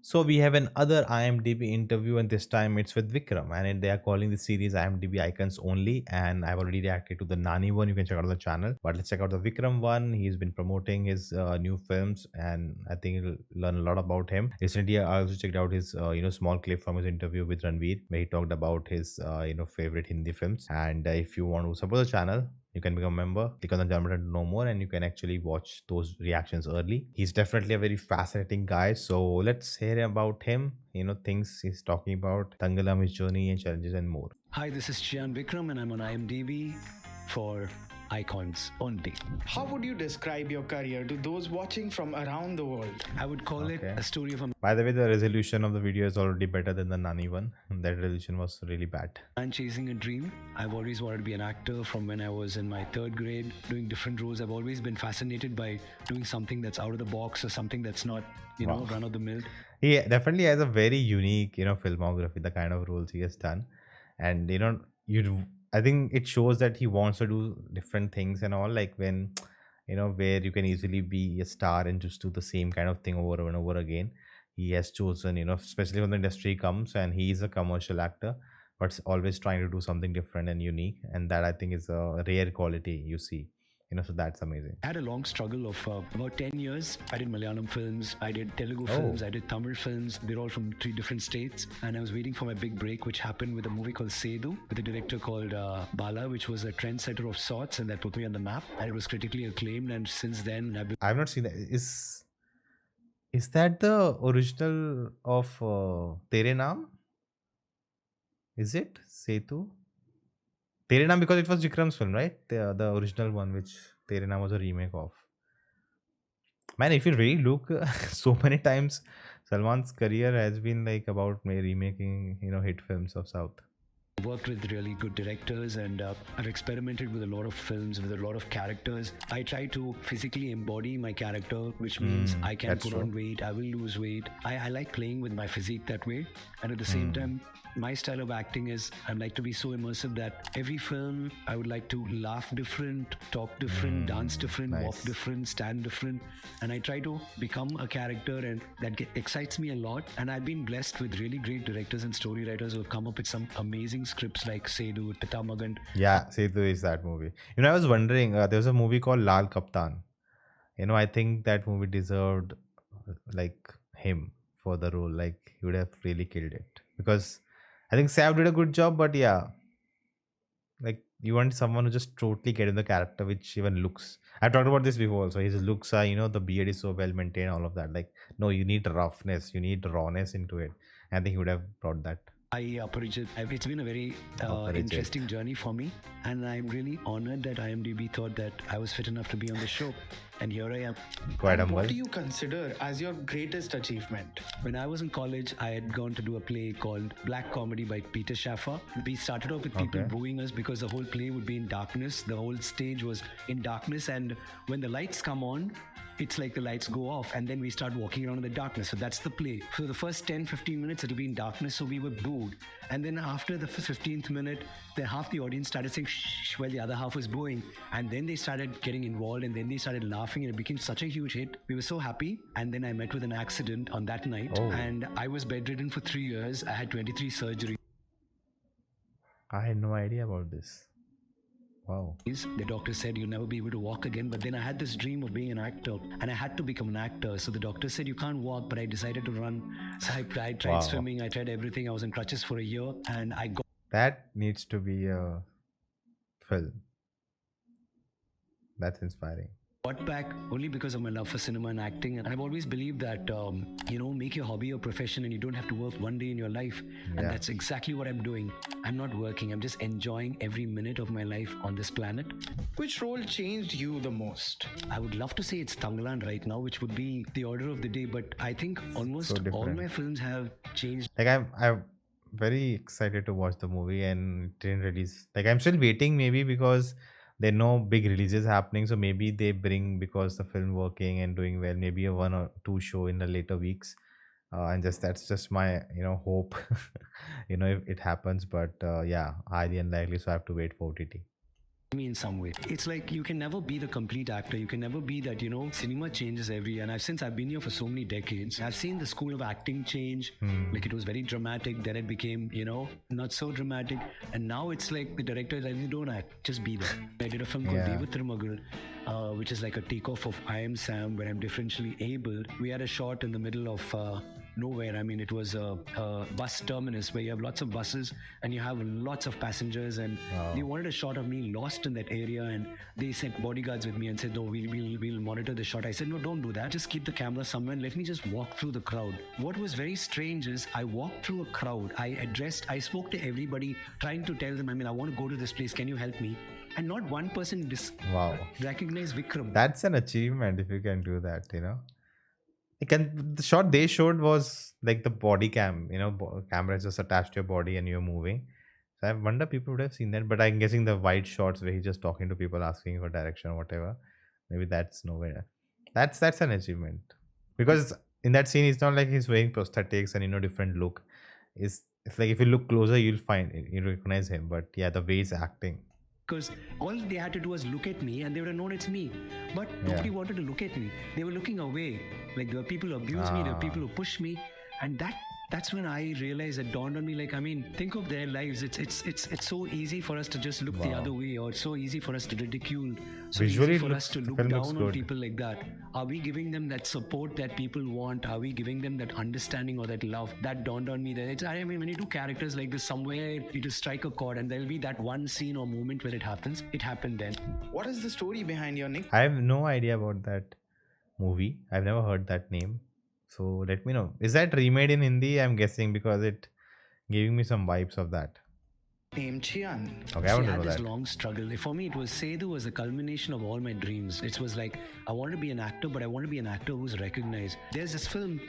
So we have another IMDb interview, and this time it's with Vikram, and they are calling the series IMDb Icons Only. And I've already reacted to the Nani one. You can check out the channel, but let's check out the Vikram one. He's been promoting his new films, and I think you'll learn a lot about him. Recently, I also checked out his small clip from his interview with Ranveer, where he talked about his favorite Hindi films. And if you want to support the channel, you can become a member, click on the join button to know more, and you can actually watch those reactions early. He's definitely a very fascinating guy. So let's hear about him, things he's talking about, Thangalaan, his journey and challenges and more. Hi, this is Chiyaan Vikram, and I'm on IMDb for Icons Only. How would you describe your career to those watching from around the world? I would call it Okay. a story of a By the way, the resolution of the video is already better than the Nani one. That resolution was really bad. man chasing a dream. I've always wanted to be an actor from when I was in my third grade, doing different roles. I've always been fascinated by doing something that's out of the box or something that's not, Wow. run of the mill. He definitely has a very unique, filmography, the kind of roles he has done. And, I think it shows that he wants to do different things and all, like when, where you can easily be a star and just do the same kind of thing over and over again. He has chosen, especially when the industry comes and he is a commercial actor, but always trying to do something different and unique. And that I think is a rare quality you see, so that's amazing. I had a long struggle of about 10 years. I did Malayalam films, I did Telugu Oh. films, I did Tamil films. They're all from 3 different states. And I was waiting for my big break, which happened with a movie called Sethu, with a director called Bala, which was a trendsetter of sorts, and that put me on the map. And it was critically acclaimed. And since then, I've been I've not seen that. Is that the original of Tere Naam? Is it Setu? Tere Naam, because it was Vikram's film, right? The original one, which Tere Naam was a remake of. Man, if you really look, so many times Salman's career has been like about remaking, hit films of South. worked with really good directors, and I've experimented with a lot of films with a lot of characters. I try to physically embody my character, which means I can that's put true. on weight, I will lose weight. I like playing with my physique that way, and at the same time, my style of acting is I like to be so immersive that every film I would like to laugh different, talk different, dance different, walk Nice. different, stand different, and I try to become a character, and that excites me a lot. And I've been blessed with really great directors and story writers who have come up with some amazing scripts like Sethu, Pitamagan. Yeah, Setu is that movie. I was wondering, there was a movie called Lal Kaptan. I think that movie deserved like him for the role. Like he would have really killed it because I think Sav did a good job, but yeah, like you want someone who just totally get in the character, which even looks. I've talked about this before. So his looks are, the beard is so well maintained, all of that. Like, no, you need roughness, you need rawness into it. I think he would have brought that. It's been a very Parijit. interesting journey for me, and I'm really honored that IMDb thought that I was fit enough to be on the show, and here I am. Quite humble. What do you consider as your greatest achievement? When I was in college, I had gone to do a play called Black Comedy by Peter Schaffer. We started off with people Okay. booing us because the whole play would be in darkness. The whole stage was in darkness, and when the lights come on, it's like the lights go off, and then we start walking around in the darkness. So that's the play. So the first 10-15 minutes, it'll be in darkness, so we were booed. And then after the 15th minute, then half the audience started saying shh while the other half was booing. And then they started getting involved, and then they started laughing, and it became such a huge hit. We were so happy. And then I met with an accident on that night, Oh. and I was bedridden for 3 years. I had 23 surgeries. I had no idea about this. Wow. The doctor said you'll never be able to walk again. But then I had this dream of being an actor, and I had to become an actor. So the doctor said you can't walk, but I decided to run. So I tried Wow. swimming, I tried everything. I was in crutches for a year, and I That needs to be a film. That's inspiring. got back only because of my love for cinema and acting. And I've always believed that, make your hobby your profession, and you don't have to work one day in your life. And Yeah. that's exactly what I'm doing. I'm not working. I'm just enjoying every minute of my life on this planet. Which role changed you the most? I would love to say it's Thangalaan right now, which would be the order of the day. But I think almost all different. my films have changed. Like I'm very excited to watch the movie and it didn't release. Like I'm still waiting, maybe because there are no big releases happening. So maybe they bring, because the film working and doing well, maybe a one or two show in the later weeks. And that's just my hope. If it happens, but yeah, highly unlikely. So I have to wait for OTT. me in some way. It's like you can never be the complete actor. You can never be that, cinema changes every year. And since I've been here for so many decades, I've seen the school of acting change. Like it was very dramatic, then it became, not so dramatic. And now it's like the director is like, "You don't act, just be there." I did a film called Yeah. Devathirmagal, which is like a takeoff of I Am Sam, where I'm differentially abled. We had a shot in the middle of nowhere. I mean, it was a bus terminus where you have lots of buses and you have lots of passengers, and they wanted a shot of me lost in that area, and they sent bodyguards with me and said, "No, we'll monitor the shot." I said, "No, don't do that. Just keep the camera somewhere and let me just walk through the crowd." What was very strange is I walked through a crowd. I spoke to everybody, trying to tell them, I want to go to this place. Can you help me? And not one person Wow. recognized Vikram. That's an achievement if you can do that, the shot they showed was like the body cam, camera is just attached to your body and you're moving. So I wonder people would have seen that, but I'm guessing the wide shots where he's just talking to people, asking for direction or whatever. Maybe that's nowhere. That's an achievement because in that scene, it's not like he's wearing prosthetics and different look. It's like if you look closer, you'll recognize him. But yeah, the way he's acting. Because all they had to do was look at me and they would have known it's me. But nobody wanted to look at me. They were looking away. Like there were people who abused me, there were people who pushed me. And that's when I realized, it dawned on me, like, think of their lives. It's so easy for us to just look the other way, or it's so easy for us to ridicule, so Visually, easy for us to the look film looks down on good. people like that. Are we giving them that support that people want? Are we giving them that understanding or that love? That dawned on me that when you do characters like this, somewhere you just strike a chord and there'll be that one scene or moment where it happens. It happened then. What is the story behind your nick? I have no idea about that movie. I've never heard that name. So let me know. Is that remade in Hindi? I'm guessing because it giving me some vibes of that. Name Chiyaan. Okay, I See, want I to had know this that. long struggle. For me, it was Sethu was the culmination of all my dreams. It was like, I wanted to be an actor, but I want to be an actor who's recognized. There's this film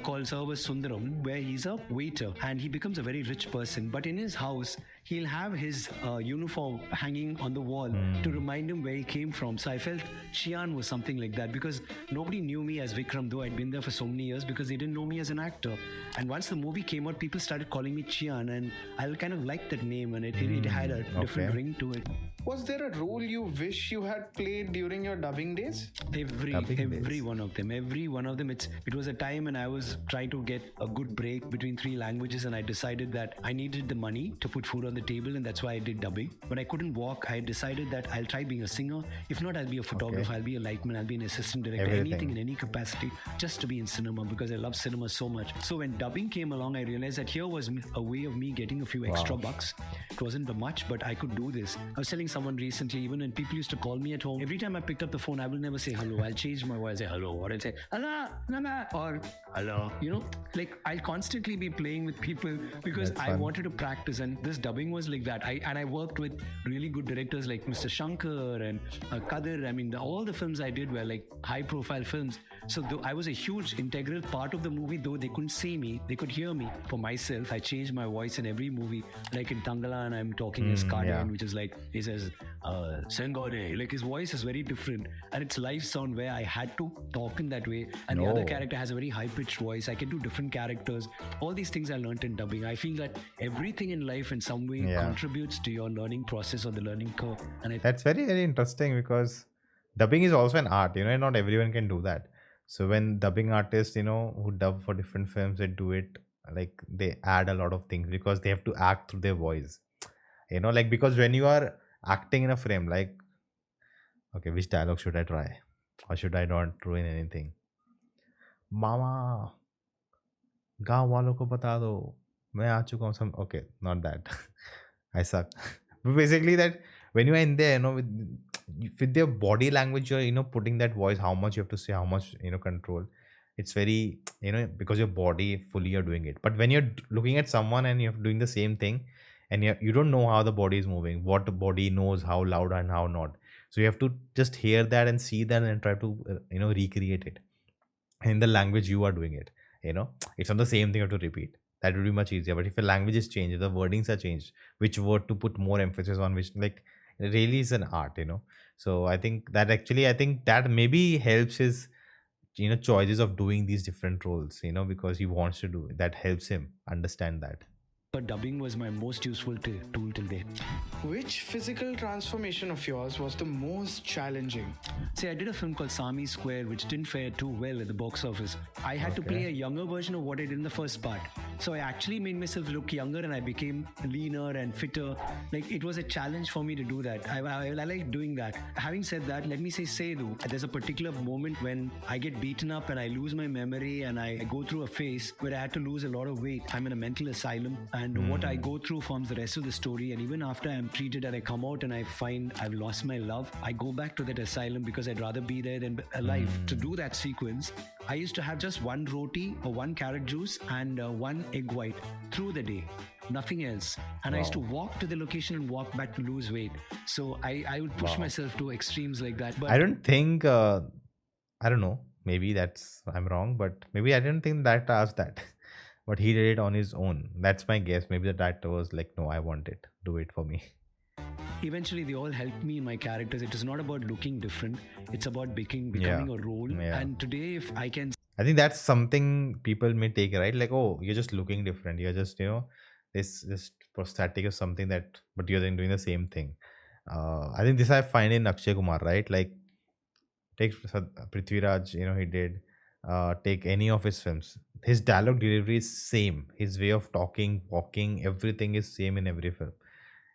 called Service Sundaram where he's a waiter and he becomes a very rich person. But in his house, he'll have his uniform hanging on the wall to remind him where he came from. So I felt Chiyaan was something like that because nobody knew me as Vikram, though I'd been there for so many years, because they didn't know me as an actor. And once the movie came out, people started calling me Chiyaan, and I kind of liked that name, and it had a different ring to it. Was there a role you wish you had played during your dubbing days? Every one of them. It was a time when I was trying to get a good break between 3 languages, and I decided that I needed the money to put food on the table, and that's why I did dubbing. When I couldn't walk, I decided that I'll try being a singer. If not, I'll be a photographer, I'll be a lightman, I'll be an assistant director, Everything. anything in any capacity, just to be in cinema, because I love cinema so much. So when dubbing came along, I realized that here was a way of me getting a few extra bucks. It wasn't much, but I could do this. I was telling someone recently, even when people used to call me at home, every time I picked up the phone, I will never say hello. I'll change my voice, I'll say hello, or I'll say hello, Nona, or hello. Like I'll constantly be playing with people because That's I fun. wanted to practice, and this dubbing was like that. I worked with really good directors like Mr. Shankar and Kadir. I mean, all the films I did were like high-profile films. So though I was a huge integral part of the movie, though they couldn't see me, they could hear me. For myself, I changed my voice in every movie. Like in Thangalaan, I'm talking as Kadian, which is like, he says, Sengode. Like his voice is very different. And it's live sound where I had to talk in that way. And the other No. character has a very high-pitched voice. I can do different characters. All these things I learned in dubbing. I feel that everything in life in some way contributes to your learning process or the learning curve. And That's very, very interesting because dubbing is also an art, and not everyone can do that. So when dubbing artists, who dub for different films, they do it like they add a lot of things because they have to act through their voice. Like because when you are acting in a frame, like, okay, which dialogue should I try? Or should I not ruin anything? Mama, गांव वालों को बता दो मैं आ चुका हूँ some okay not that I suck but basically that when you are in there with their body language you're putting that voice, how much you have to say, how much control. It's very because your body fully you're doing it, but when you're looking at someone and you're doing the same thing and you don't know how the body is moving, what the body knows how loud and how not, so you have to just hear that and see that and try to recreate it in the language you are doing it. It's not the same thing you have to repeat. That would be much easier. But if the language is changed, the wordings are changed, which word to put more emphasis on, which like it really is an art. So I think that maybe helps his choices of doing these different roles, because he wants to do that, helps him understand that. But dubbing was my most useful tool till date. Which physical transformation of yours was the most challenging? See, I did a film called Sami Square, which didn't fare too well at the box office. I had to play a younger version of what I did in the first part. So I actually made myself look younger and I became leaner and fitter. Like, it was a challenge for me to do that. I like doing that. Having said that, let me say Sethu. There's a particular moment when I get beaten up and I lose my memory and I go through a phase where I had to lose a lot of weight. I'm in a mental asylum, and what I go through forms the rest of the story. And even after I'm treated and I come out and I find I've lost my love, I go back to that asylum because I'd rather be there than alive. To do that sequence, I used to have just one roti or one carrot juice and one egg white through the day. Nothing else. And I used to walk to the location and walk back to lose weight. So I would push myself to extremes like that. But I don't think, I don't know, maybe I'm wrong, but maybe I didn't think that asked that. But he did it on his own. That's my guess. Maybe the director was like, no, I want it. Do it for me. eventually they all helped me in my characters. It is not about looking different. It's about becoming a role. Yeah. And today, if I can I think that's something people may take, right? Like, oh, you're just looking different. You're just, this prosthetic or something that, but you're then doing the same thing. I think this I find in Akshay Kumar, right? Like, take Prithviraj, he did. Take any of his films. His dialogue delivery is same. His way of talking, walking, everything is same in every film.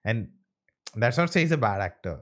And that's not say he's a bad actor.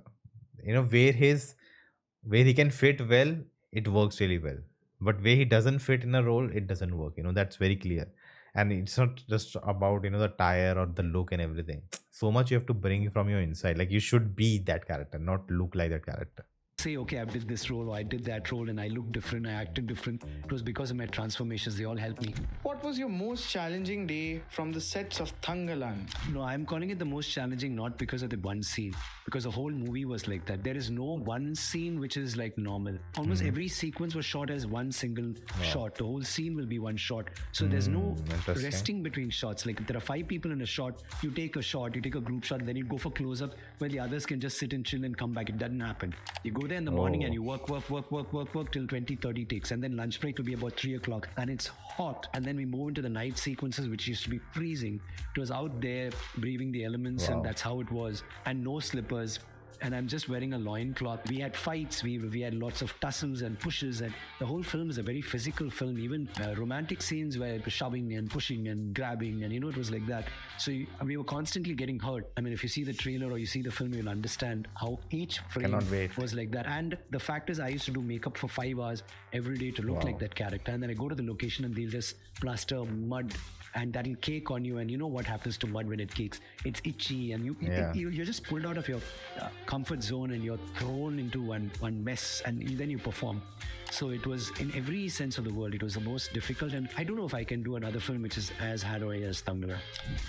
Where he can fit well, it works really well. But where he doesn't fit in a role, it doesn't work. That's very clear. And it's not just about the tire or the look and everything. So much you have to bring from your inside. Like, you should be that character, not look like that character. say, okay, I did this role or I did that role and I looked different, I acted different, it was because of my transformations. They all helped me. What was your most challenging day from the sets of Thangalaan? No, I'm calling it the most challenging not because of the one scene, because the whole movie was like that. There is no one scene which is like normal. Almost every sequence was shot as one single shot. The whole scene will be one shot. So there's no resting between shots. Like, if there are 5 people in a shot, you take a shot, you take a group shot, and then you go for close-up where the others can just sit and chill and come back. It doesn't happen. You go there in the morning and you work till 20-30 takes, and then lunch break will be about 3 o'clock and it's hot, and then we move into the night sequences, which used to be freezing. It was out there breathing the elements, and that's how it was. And no slippers, and I'm just wearing a loincloth. We had fights, we had lots of tussles and pushes, and the whole film is a very physical film. Even romantic scenes where it was shoving and pushing and grabbing, and it was like that. So we were constantly getting hurt. I mean, if you see the trailer or you see the film, you'll understand how each frame was like that. And the fact is, I used to do makeup for 5 hours every day to look like that character, and then I go to the location and they'll just plaster mud and that'll cake on you, and you know what happens to mud when it cakes. It's itchy, and you're just pulled out of your comfort zone and you're thrown into one mess, and then you perform. So it was, in every sense of the word, it was the most difficult, and I don't know if I can do another film which is as harrowing as Thangalaan.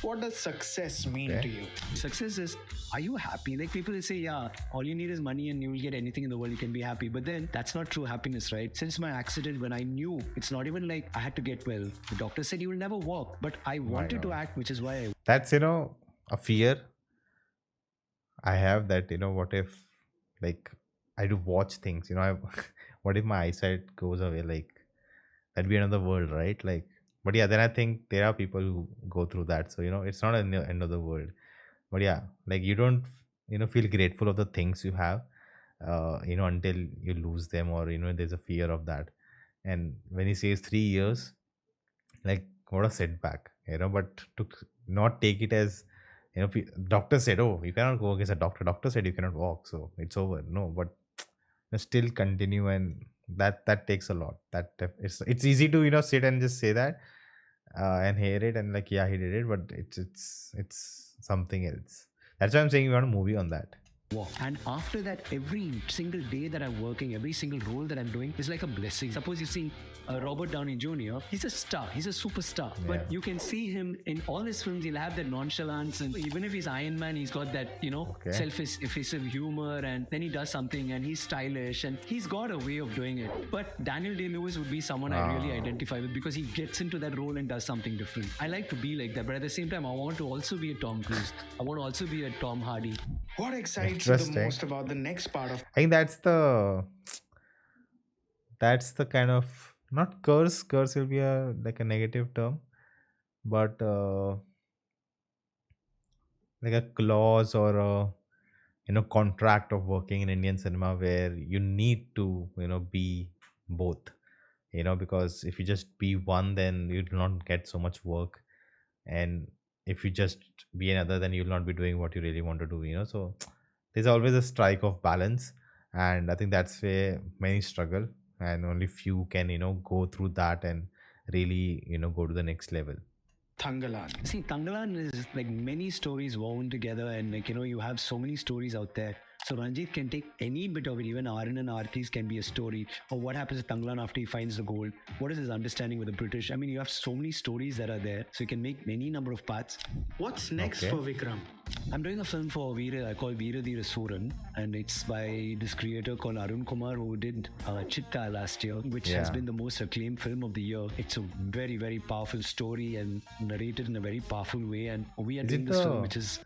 What does success mean to you? Success is, are you happy? Like, people will say, yeah, all you need is money and you will get anything in the world, you can be happy. But then that's not true happiness, right? Since my accident, when I knew, it's not even like I had to get well. The doctor said you will never walk, but I wanted to act, which is why I... That's, a fear I have, that, what if, like, I do watch things, what if my eyesight goes away? Like, that'd be another world, right? Like, but yeah, then I think there are people who go through that. So, it's not an end of the world. But yeah, like, you don't, feel grateful of the things you have, until you lose them, or, there's a fear of that. And when he says 3 years, like, what a setback, but to not take it as, doctor said, oh, you cannot go against a doctor. Doctor said you cannot walk, so it's over. No, but still continue, and that takes a lot. That it's easy to sit and just say that and hear it and like, yeah, he did it, but it's something else. That's why I'm saying we want a movie on that. Walk. And after that, every single day that I'm working, every single role that I'm doing is like a blessing. Suppose you see Robert Downey Jr., he's a star, he's a superstar, but you can see him in all his films, he'll have that nonchalance, and even if he's Iron Man, he's got that, self-effacing humor, and then he does something and he's stylish and he's got a way of doing it. But Daniel Day-Lewis would be someone I really identify with, because he gets into that role and does something different. I like to be like that, but at the same time, I want to also be a Tom Cruise. I want to also be a Tom Hardy. What excites you the most about the next part of... I think that's the kind of, not curse will be a like a negative term, but like a clause or a contract of working in Indian cinema where you need to be both, because if you just be one, then you will not get so much work, and if you just be another, then you'll not be doing what you really want to do, so there's always a strike of balance, and I think that's where many struggle, and only few can go through that and really go to the next level. Thangalaan. See, Thangalaan is like many stories woven together, and you have so many stories out there. So Ranjit can take any bit of it, even Arun and Arti's can be a story. Or what happens to Thangalaan after he finds the gold? What is his understanding with the British? I mean, you have so many stories that are there, so you can make many number of parts. What's next Okay. for Vikram? I'm doing a film for Veera, I call Veera Dheera Suran, and it's by this creator called Arun Kumar who did Chitta last year, which has Yeah. been the most acclaimed film of the year. It's a very, very powerful story and narrated in a very powerful way. And we are Is doing it this film, the which is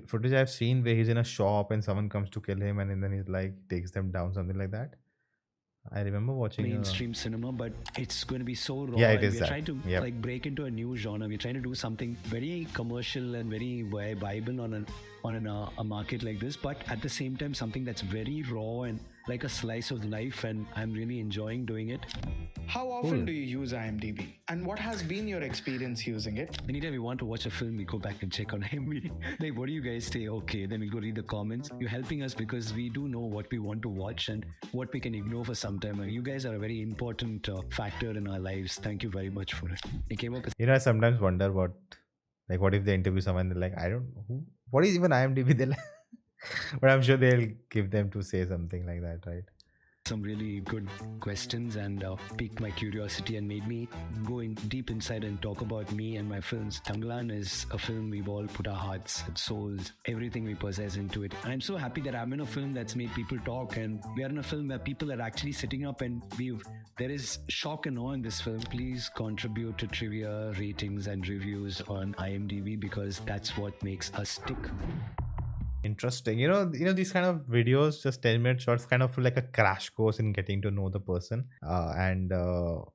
footage I've seen where he's in a shop and someone comes to kill him and then he's like takes them down, something like that? I remember watching a. mainstream cinema, but it's going to be so raw. Yeah, it And is we're that. trying to Yep. like break into a new genre. We're trying to do something very commercial and very viable on a market like this, but at the same time something that's very raw and like a slice of life. And I'm really enjoying doing it. How often do you use IMDb? And what has been your experience using it? Anytime we want to watch a film, we go back and check on IMDb. Like, what do you guys say? Okay, then we go read the comments. You're helping us because we do know what we want to watch and what we can ignore for some time. And you guys are a very important factor in our lives. Thank you very much for it. It came up as I sometimes wonder what if they interview someone, they're like, I don't know what is even IMDb, they're like, but I'm sure they'll give them to say something like that, right? some really good questions and piqued my curiosity and made me go in deep inside and talk about me and my films. Thangalaan is a film we've all put our hearts and souls, everything we possess into it. And I'm so happy that I'm in a film that's made people talk, and we are in a film where people are actually sitting up and there is shock and awe in this film. Please contribute to trivia, ratings, and reviews on IMDb because that's what makes us stick. Interesting. These kind of videos, just 10-minute shorts, kind of feel like a crash course in getting to know the person. And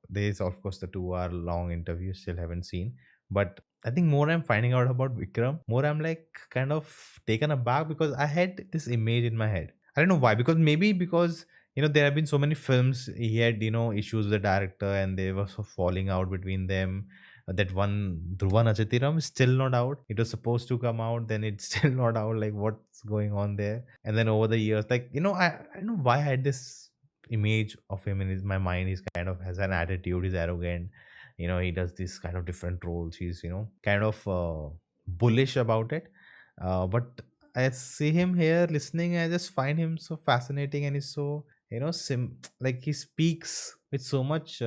there's of course the 2 hour long interview still haven't seen. But I think more I'm finding out about Vikram, more I'm like kind of taken aback because I had this image in my head. I don't know why, because maybe because there have been so many films he had issues with the director and they were so falling out between them. That one Dhruva Nachatiram is still not out. It was supposed to come out, then it's still not out. Like, what's going on there? And then over the years, like, I don't know why I had this image of him in my mind. He's kind of has an attitude, he's arrogant. He does this kind of different roles. He's, kind of bullish about it. But I see him here listening, I just find him so fascinating, and he's so, like he speaks with so much.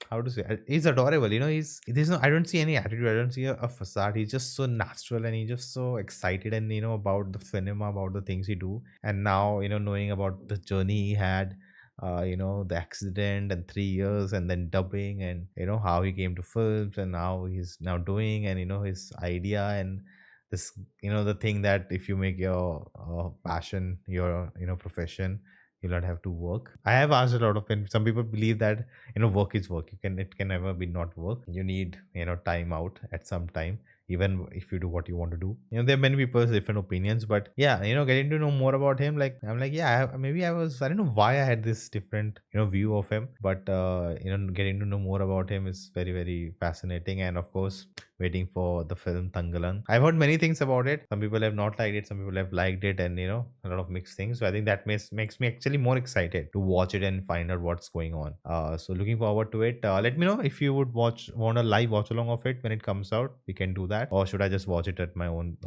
How to say, he's adorable, there's no, I don't see any attitude, I don't see a facade. He's just so natural and he's just so excited, and about the cinema, about the things he do. And now knowing about the journey he had, the accident and 3 years and then dubbing, and how he came to films and how he's now doing, and his idea, and this, the thing that if you make your passion your profession, you'll not have to work. I have asked a lot of, and some people believe that work is work. It can never be not work. You need time out at some time, even if you do what you want to do. There are many people with different opinions, but yeah, getting to know more about him, like I'm like, yeah, maybe I don't know why I had this different view of him, but getting to know more about him is very, very fascinating. And of course, waiting for the film Thangalaan. I've heard many things about it. Some people have not liked it, some people have liked it, and a lot of mixed things. So I think that makes me actually more excited to watch it and find out what's going on. So looking forward to it. Let me know if you would want a live watch along of it when it comes out. We can do that, or should I just watch it at my own,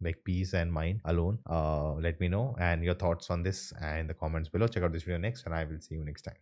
like peace and mind alone? Let me know and your thoughts on this and in the comments below. Check out this video next, and I will see you next time.